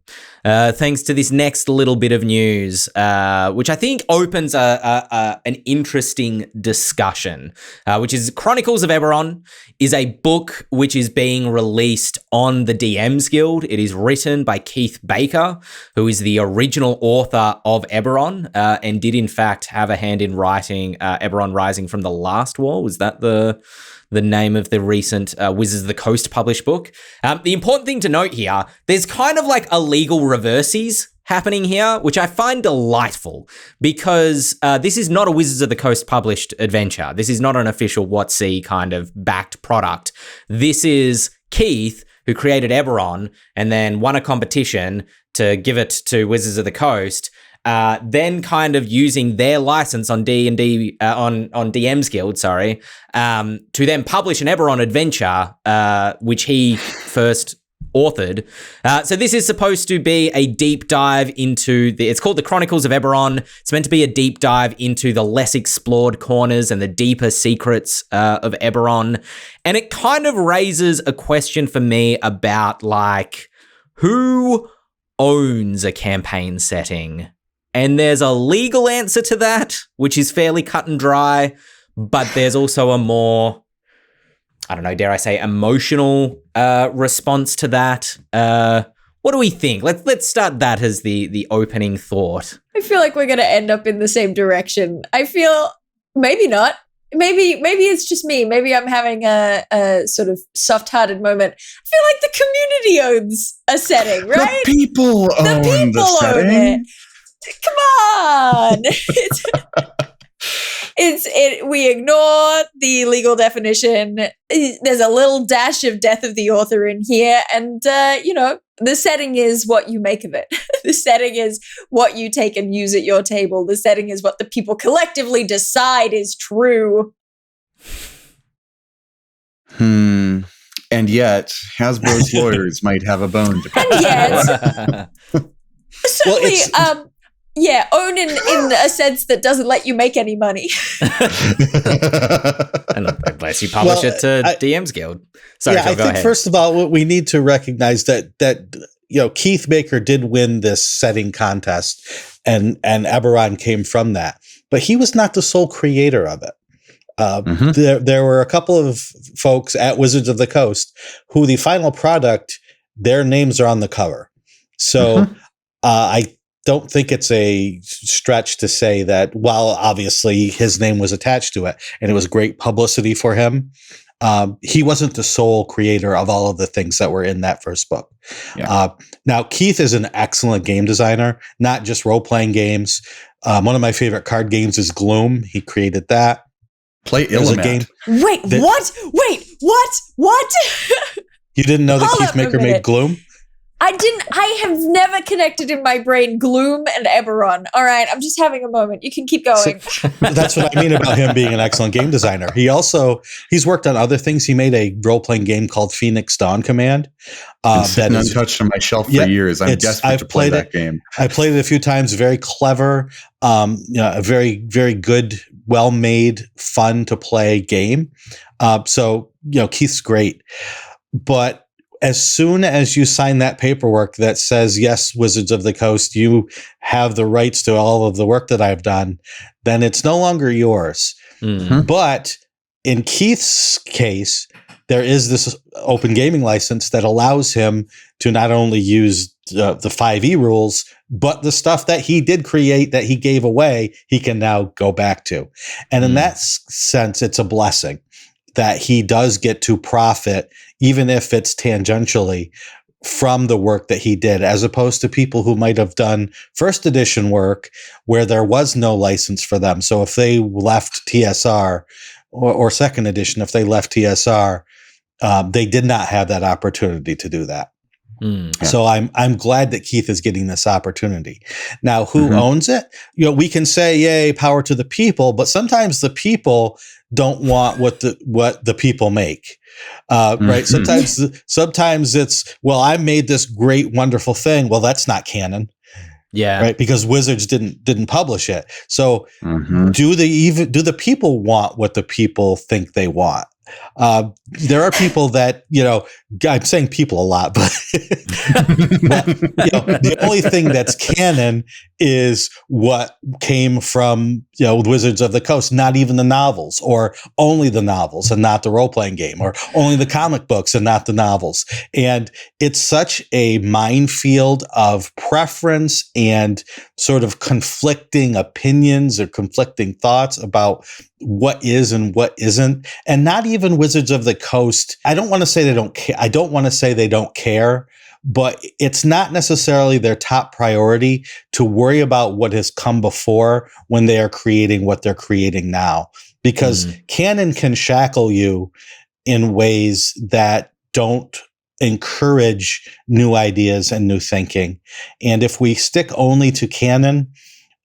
thanks to this next little bit of news, which I think opens an interesting discussion, which is Chronicles of Eberron is a book which is being released on the DM's Guild. It is written by Keith Baker, who is the original author of Eberron, and did in fact have a hand in writing Eberron Rising from the Last War. Was that the name of the recent Wizards of the Coast published book? The important thing to note here, there's kind of like a legal reverses happening here, which I find delightful because this is not a Wizards of the Coast published adventure. This is not an official WotC kind of backed product. This is Keith, who created Eberron and then won a competition to give it to Wizards of the Coast, then kind of using their license on D&D, on DM's Guild, to then publish an Eberron adventure, which he first authored. So this is supposed to be a deep dive into it's called the Chronicles of Eberron. It's meant to be a deep dive into the less explored corners and the deeper secrets of Eberron. And it kind of raises a question for me about like, who owns a campaign setting? And there's a legal answer to that, which is fairly cut and dry, but there's also a more, I don't know, dare I say, emotional response to that. What do we think? Let's start that as the opening thought. I feel like we're going to end up in the same direction. I feel maybe not. Maybe it's just me. Maybe I'm having a sort of soft-hearted moment. I feel like the community owns a setting, right? The people own the setting. Own it. Come on. We ignore the legal definition. There's a little dash of death of the author in here. And, the setting is what you make of it. The setting is what you take and use at your table. The setting is what the people collectively decide is true. And yet, Hasbro's lawyers might have a bone to pick. And yet, certainly, own in a sense that doesn't let you make any money. Unless you publish it to DM's Guild. Sorry, I think first of all, we need to recognize that Keith Baker did win this setting contest, and Eberron came from that, but he was not the sole creator of it. There were a couple of folks at Wizards of the Coast who the final product, their names are on the cover. So I don't think it's a stretch to say that while obviously his name was attached to it and it was great publicity for him, he wasn't the sole creator of all of the things that were in that first book. Yeah. Now, Keith is an excellent game designer, not just role-playing games. One of my favorite card games is Gloom. He created that. Play Illimat. What? You didn't know that Keith Baker made Gloom? I have never connected in my brain Gloom and Eberron. All right, I'm just having a moment. You can keep going. So, that's what I mean about him being an excellent game designer. He's worked on other things. He made a role-playing game called Phoenix Dawn Command. That is untouched on my shelf for years. I'm desperate to play that game. I played it a few times. Very clever, a very, very good, well-made, fun to play game. So Keith's great. But as soon as you sign that paperwork that says, yes, Wizards of the Coast, you have the rights to all of the work that I've done, then it's no longer yours. Mm. But in Keith's case, there is this open gaming license that allows him to not only use the 5e rules, but the stuff that he did create that he gave away, he can now go back to. And in that sense, it's a blessing that he does get to profit, even if it's tangentially, from the work that he did, as opposed to people who might have done first edition work where there was no license for them. So if they left TSR or second edition, if they left TSR, they did not have that opportunity to do that. So I'm glad that Keith is getting this opportunity. Now, who owns it? We can say, yay, power to the people, but sometimes the people don't want what the people make. Right. Sometimes it's, well, I made this great, wonderful thing. Well, that's not canon. Yeah. Right. Because Wizards didn't publish it. So do the people want what the people think they want? There are people that, I'm saying people a lot, but the only thing that's canon is what came from, Wizards of the Coast, not even the novels, or only the novels and not the role-playing game, or only the comic books and not the novels. And it's such a minefield of preference and sort of conflicting opinions or conflicting thoughts about what is and what isn't. And not even Wizards of the Coast. I don't want to say they don't care. I don't want to say they don't care, but it's not necessarily their top priority to worry about what has come before when they are creating what they're creating now, because canon can shackle you in ways that don't encourage new ideas and new thinking. And if we stick only to canon,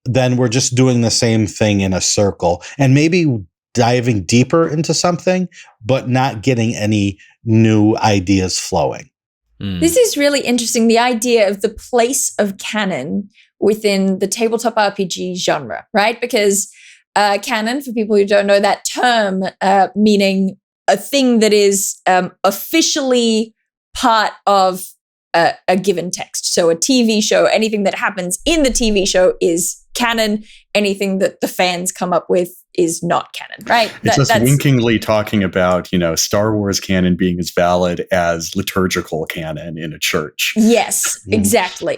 then we're just doing the same thing in a circle and maybe diving deeper into something, but not getting any new ideas flowing. This is really interesting. The idea of the place of canon within the tabletop RPG genre, right? Because canon, for people who don't know that term, meaning a thing that is officially part of a given text. So a TV show, anything that happens in the TV show is canon. Anything that the fans come up with is not canon, right? It's just winkingly talking about, Star Wars canon being as valid as liturgical canon in a church. Yes, exactly.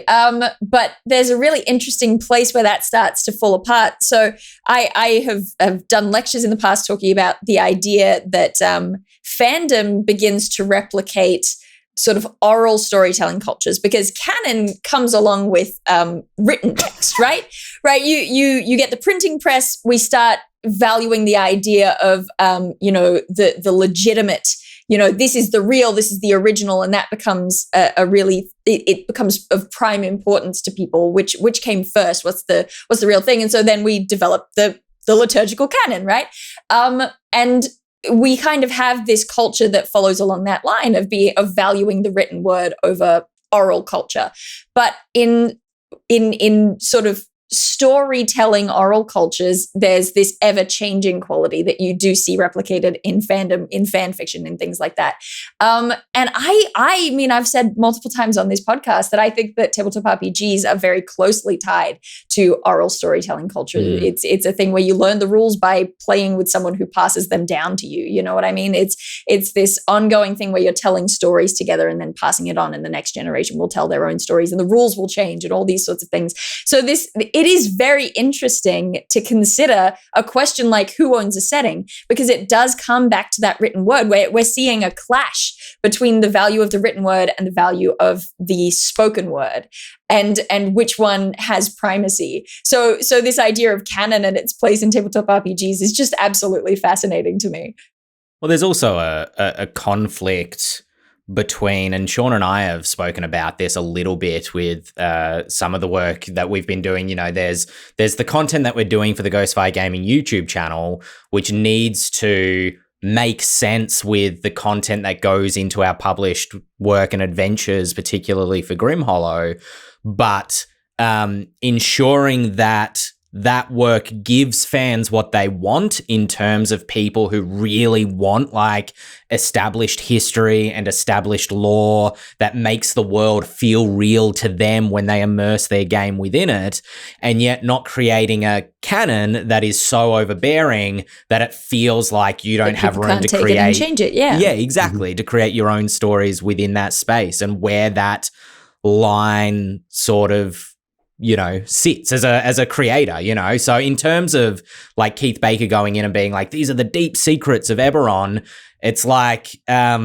But there's a really interesting place where that starts to fall apart. So I have done lectures in the past talking about the idea that fandom begins to replicate sort of oral storytelling cultures, because canon comes along with written text, right? Right. You get the printing press. We start valuing the idea of the legitimate. This is the real. This is the original, and that becomes it becomes of prime importance to people. Which came first? What's the real thing? And so then we develop the liturgical canon, right? And we kind of have this culture that follows along that line of valuing the written word over oral culture. But in sort of storytelling oral cultures, there's this ever-changing quality that you do see replicated in fandom, in fan fiction, and things like that. And I mean, I've said multiple times on this podcast that I think that tabletop RPGs are very closely tied to oral storytelling culture. It's a thing where you learn the rules by playing with someone who passes them down to you. You know what I mean? It's this ongoing thing where you're telling stories together and then passing it on, and the next generation will tell their own stories, and the rules will change, and all these sorts of things. So it is very interesting to consider a question like who owns a setting, because it does come back to that written word, where we're seeing a clash between the value of the written word and the value of the spoken word, and which one has primacy. So this idea of canon and its place in tabletop RPGs is just absolutely fascinating to me. Well, there's also a conflict between, and Shawn and I have spoken about this a little bit with some of the work that we've been doing. There's the content that we're doing for the Ghostfire Gaming YouTube channel, which needs to make sense with the content that goes into our published work and adventures, particularly for Grimhollow, but ensuring that that work gives fans what they want in terms of people who really want like established history and established lore that makes the world feel real to them when they immerse their game within it, and yet not creating a canon that is so overbearing that it feels like you don't have room to take create it and change it. Yeah, exactly, to create your own stories within that space, and where that line sort of, you know, sits as a creator, you know. So in terms of like Keith Baker going in and being like, these are the deep secrets of Eberron, it's like, I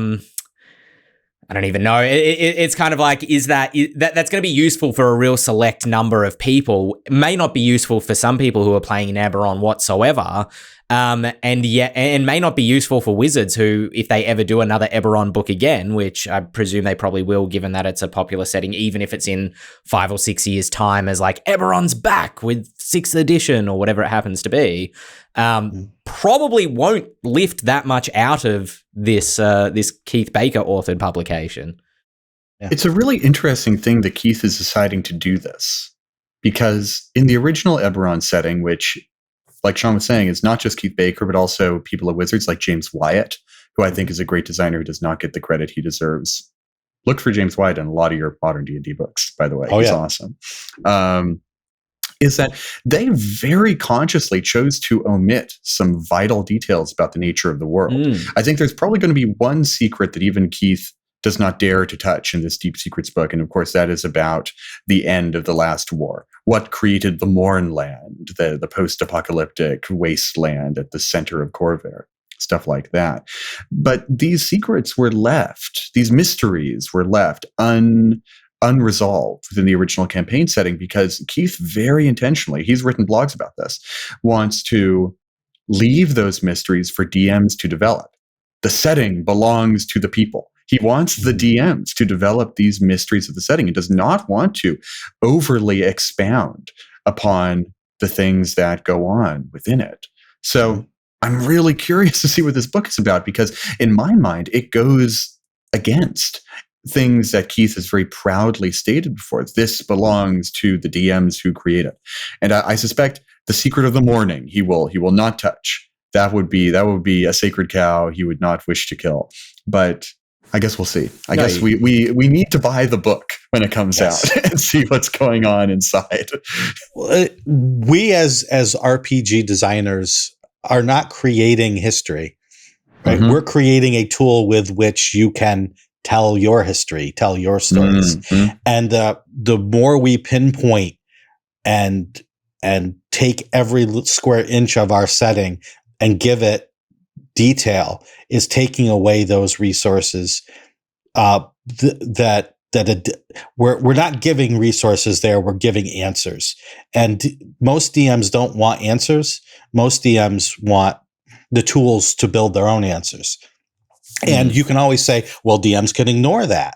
don't even know. It's kind of like, that's going to be useful for a real select number of people. It may not be useful for some people who are playing in Eberron whatsoever. And may not be useful for wizards who, if they ever do another Eberron book again, which I presume they probably will, given that it's a popular setting, even if it's in 5 or 6 years' time as like Eberron's back with 6th edition or whatever it happens to be, probably won't lift that much out of this Keith Baker authored publication. Yeah. It's a really interesting thing that Keith is deciding to do this, because in the original Eberron setting, which, like Shawn was saying, it's not just Keith Baker, but also people at Wizards like James Wyatt, who I think is a great designer who does not get the credit he deserves. Look for James Wyatt in a lot of your modern D&D books, by the way. He's awesome. Is that they very consciously chose to omit some vital details about the nature of the world. I think there's probably going to be one secret that even Keith does not dare to touch in this Deep Secrets book. And of course, that is about the end of the last war. What created the Mournland, the post-apocalyptic wasteland at the center of Corvair, stuff like that. But these secrets were left, these mysteries were left unresolved within the original campaign setting, because Keith very intentionally, he's written blogs about this, wants to leave those mysteries for DMs to develop. The setting belongs to the people. He wants the DMs to develop these mysteries of the setting. He does not want to overly expound upon the things that go on within it. So I'm really curious to see what this book is about, because in my mind, it goes against things that Keith has very proudly stated before. This belongs to the DMs who create it. And I suspect the secret of the morning, he will not touch. That would be a sacred cow he would not wish to kill. But I guess we'll see. I guess we need to buy the book when it comes out and see what's going on inside. We as RPG designers are not creating history, right? We're creating a tool with which you can tell your history, tell your stories. And the more we pinpoint and take every square inch of our setting and give it detail, is taking away those resources we're not giving resources there, we're giving answers. And most DMs don't want answers. Most DMs want the tools to build their own answers. And you can always say, well, DMs can ignore that.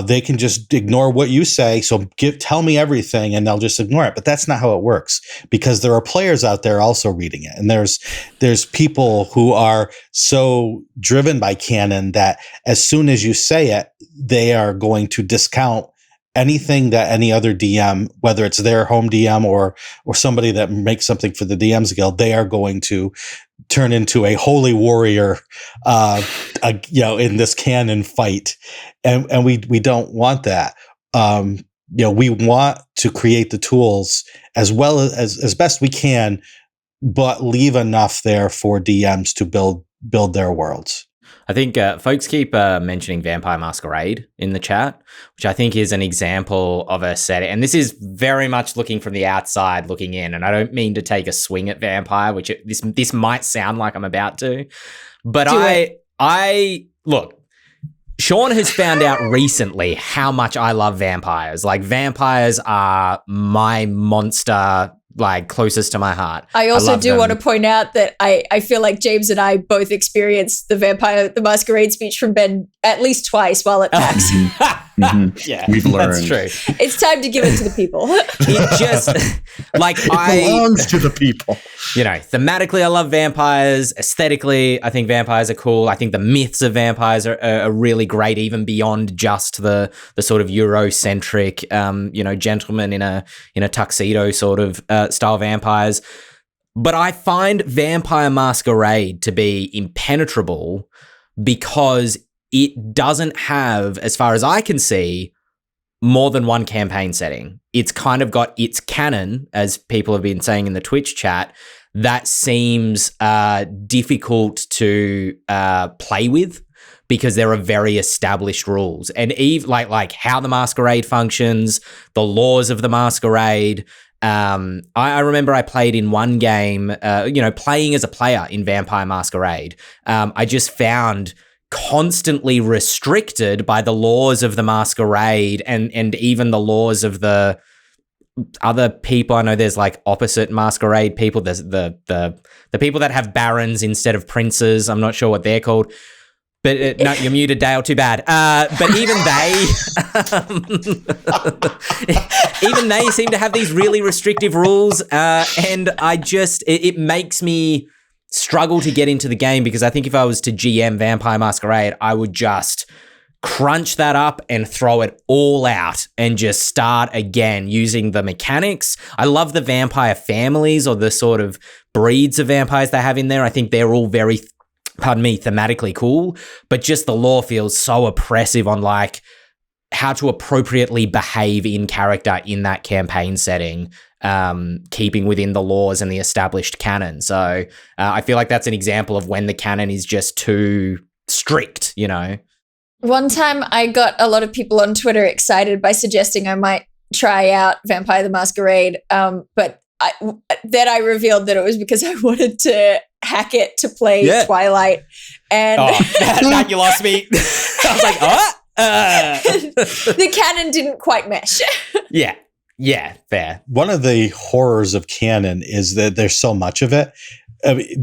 They can just ignore what you say. So tell me everything and they'll just ignore it. But that's not how it works, because there are players out there also reading it. And there's people who are so driven by canon that as soon as you say it, they are going to discount anything that any other DM, whether it's their home DM or somebody that makes something for the DMs Guild, they are going to turn into a holy warrior, in this canon fight. And we don't want that. We want to create the tools as well as best we can, but leave enough there for DMs to build their worlds. I think folks keep mentioning Vampire Masquerade in the chat, which I think is an example of a setting. And this is very much looking from the outside looking in. And I don't mean to take a swing at Vampire, which this might sound like I'm about to. But I look, Shawn has found out recently how much I love vampires. Like, vampires are my monster, like, closest to my heart. I also do want to point out that I feel like James and I both experienced the Masquerade speech from Ben at least twice while at PAX. Yeah, We've learned. that's true. It's time to give it to the people. It just like It belongs to the people. Thematically, I love vampires. Aesthetically, I think vampires are cool. I think the myths of vampires are really great, even beyond just the sort of Eurocentric, gentleman in a tuxedo sort of style vampires. But I find Vampire Masquerade to be impenetrable because it doesn't have, as far as I can see, more than one campaign setting. It's kind of got its canon, as people have been saying in the Twitch chat, that seems difficult to play with because there are very established rules. And like how the Masquerade functions, the laws of the Masquerade. I remember I played in one game, playing as a player in Vampire Masquerade. I just found constantly restricted by the laws of the Masquerade and even the laws of the other people. I know there's like opposite Masquerade people. There's the people that have barons instead of princes. I'm not sure what they're called. But no, you're muted, Dael. Too bad. But even they seem to have these really restrictive rules, and it makes me struggle to get into the game because I think if I was to GM Vampire Masquerade, I would just crunch that up and throw it all out and just start again using the mechanics. I love the vampire families or the sort of breeds of vampires they have in there. I think they're all very, thematically cool, but just the lore feels so oppressive on like how to appropriately behave in character in that campaign setting, keeping within the laws and the established canon. So I feel like that's an example of when the canon is just too strict, One time I got a lot of people on Twitter excited by suggesting I might try out Vampire the Masquerade, but then I revealed that it was because I wanted to hack it to play Twilight. And that you lost me. I was like, the canon didn't quite mesh. Yeah, fair. One of the horrors of canon is that there's so much of it.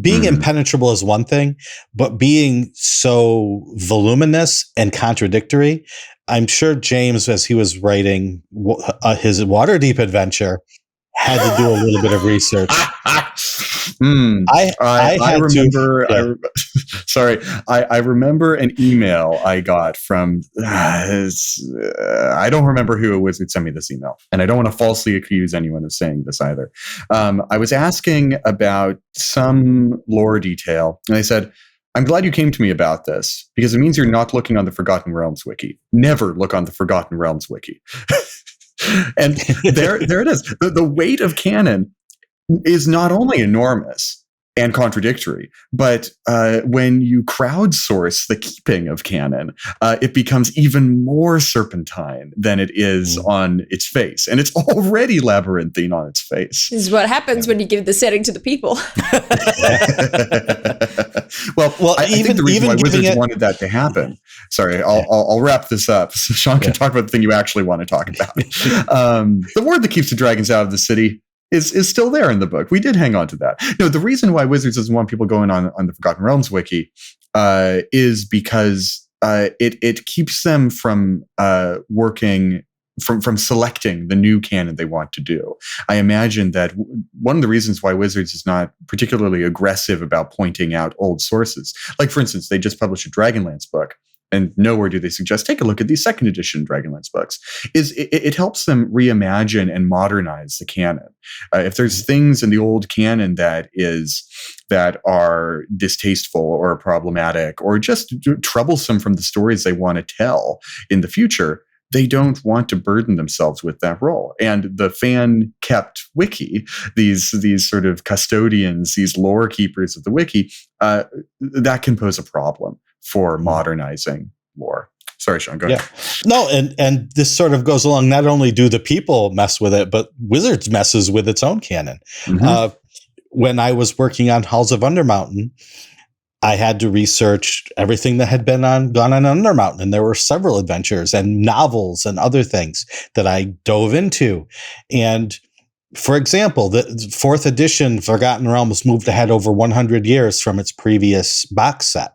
Being impenetrable is one thing, but being so voluminous and contradictory, I'm sure James, as he was writing his Waterdeep adventure, had to do a little bit of research. I remember an email I got from, I don't remember who a wizard sent me this email, and I don't want to falsely accuse anyone of saying this either. I was asking about some lore detail, and I said, I'm glad you came to me about this, because it means you're not looking on the Forgotten Realms wiki. Never look on the Forgotten Realms wiki. And there it is. The weight of canon is not only enormous and contradictory, but when you crowdsource the keeping of canon, it becomes even more serpentine than it is on its face. And it's already labyrinthine on its face. This is what happens when you give the setting to the people. Well, I think the reason why Wizards wanted that to happen. Sorry, I'll wrap this up so Shawn can talk about the thing you actually want to talk about. The ward that keeps the dragons out of the city is still there in the book. We did hang on to that. No, the reason why Wizards doesn't want people going on the Forgotten Realms wiki is because it keeps them from working from selecting the new canon they want to do. I imagine that one of the reasons why Wizards is not particularly aggressive about pointing out old sources, like for instance, they just published a Dragonlance book, and nowhere do they suggest, take a look at these second edition Dragonlance books, is it helps them reimagine and modernize the canon. If there's things in the old canon that are distasteful or problematic or just troublesome from the stories they want to tell in the future, they don't want to burden themselves with that role. And the fan-kept wiki, these sort of custodians, these lore keepers of the wiki, that can pose a problem for modernizing lore. Sorry, Shawn, go ahead. No, and this sort of goes along, not only do the people mess with it, but Wizards messes with its own canon. When I was working on Halls of Undermountain, I had to research everything that had gone on Undermountain, and there were several adventures and novels and other things that I dove into. And for example, the 4th edition Forgotten Realms moved ahead over 100 years from its previous box set.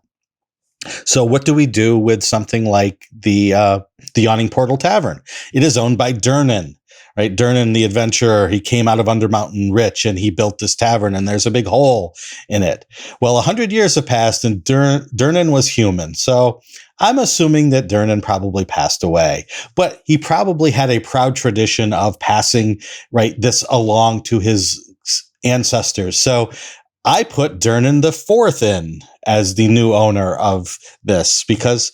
So what do we do with something like the Yawning Portal Tavern? It is owned by Durnan, right? Durnan, the adventurer, he came out of Undermountain rich and he built this tavern, and there's a big hole in it. Well, 100 years have passed and Durnan was human. So I'm assuming that Durnan probably passed away, but he probably had a proud tradition of passing, right, this along to his ancestors. So I put Durnan the Fourth in as the new owner of this because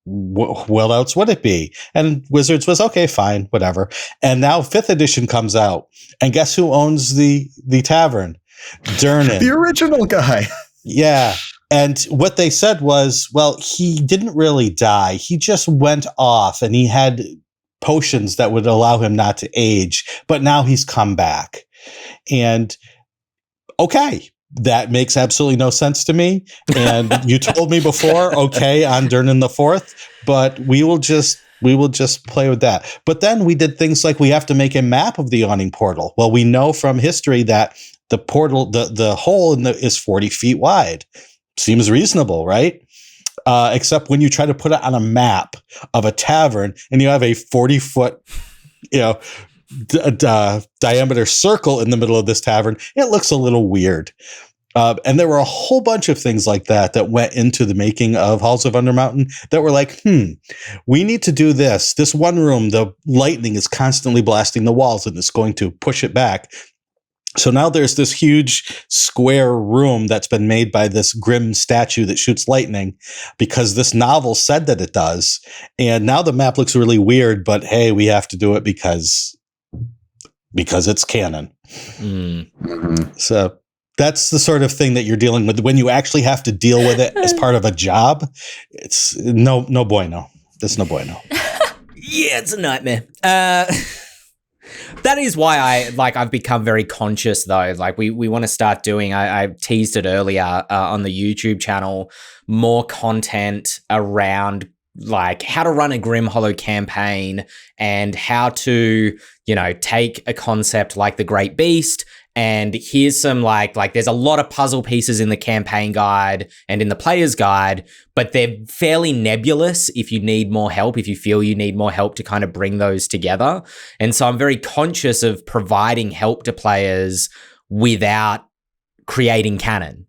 what else would it be? And Wizards was okay, fine, whatever. And now 5th edition comes out, and guess who owns the tavern? Durnan, the original guy. Yeah. And what they said was, well, he didn't really die. He just went off, and he had potions that would allow him not to age. But now he's come back, and okay. That makes absolutely no sense to me. And you told me before, okay, on Durnan the Fourth, but we will just play with that. But then we did things like we have to make a map of the Yawning Portal. Well, we know from history that the portal, the hole is 40 feet wide. Seems reasonable, right? Except when you try to put it on a map of a tavern and you have a 40-foot, diameter circle in the middle of this tavern, it looks a little weird. And there were a whole bunch of things like that went into the making of Halls of Undermountain that were like, we need to do this. This one room, the lightning is constantly blasting the walls and it's going to push it back. So now there's this huge square room that's been made by this grim statue that shoots lightning because this novel said that it does. And now the map looks really weird, but hey, we have to do it because it's canon. Mm. So that's the sort of thing that you're dealing with when you actually have to deal with it as part of a job. It's no bueno. It's no bueno. Yeah, it's a nightmare. That is why I've become very conscious though. Like we want to start doing, I teased it earlier on the YouTube channel, more content around like how to run a Grim Hollow campaign and how to, take a concept like the Great Beast. And here's some like there's a lot of puzzle pieces in the campaign guide and in the player's guide, but they're fairly nebulous if you need more help, if you feel you need more help to kind of bring those together. And so I'm very conscious of providing help to players without creating canon,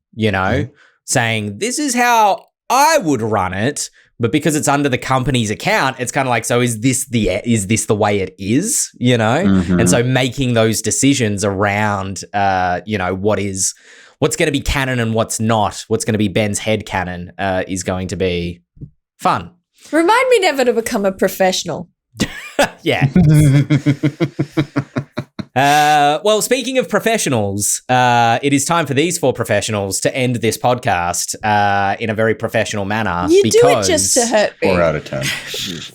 saying this is how I would run it. But because it's under the company's account, it's kind of like, so is this the way it is, Mm-hmm. And so making those decisions around, what's going to be canon and what's not, what's going to be Ben's head canon, is going to be fun. Remind me never to become a professional. Yeah. Well, speaking of professionals, it is time for these 4 professionals to end this podcast in a very professional manner. You do it just to hurt me. 4 out of 10.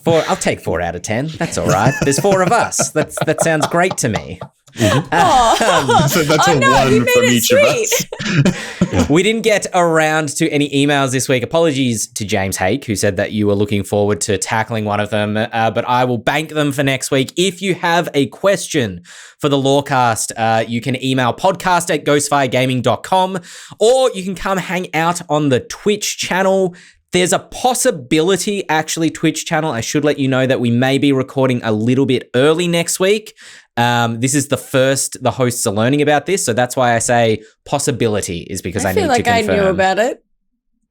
I'll take 4 out of 10. That's all right. There's 4 of us. That sounds great to me. Mm-hmm. So that's a 1 from each of us. We didn't get around to any emails this week. Apologies to James Hake, who said that you were looking forward to tackling one of them, but I will bank them for next week. If you have a question for the Lorecast, you can email podcast@ghostfiregaming.com, or you can come hang out on the Twitch channel. There's a possibility, actually, Twitch channel, I should let you know that we may be recording a little bit early next week. This is the first the hosts are learning about this, so that's why I say possibility, is because I need to confirm. I feel like I knew about it.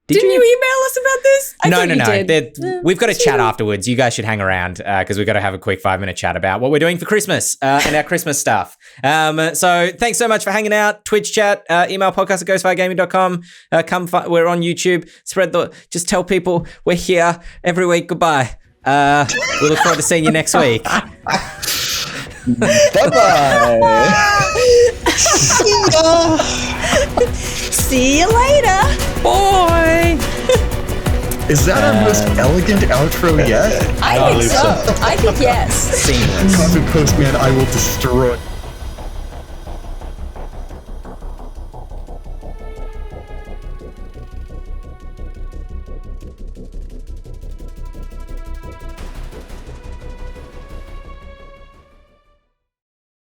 Didn't you email us about this? No. We've got to chat afterwards. You guys should hang around because we've got to have a quick 5-minute chat about what we're doing for Christmas and our Christmas stuff. So thanks so much for hanging out. Twitch chat, email podcast@ghostfiregaming.com. We're on YouTube. Just tell people we're here every week. Goodbye. We look forward to seeing you next week. Bye-bye. See you later. Bye. Is that our most elegant outro yet? I think so. I think yes. Seamless. Cosmic Postman, I will destroy.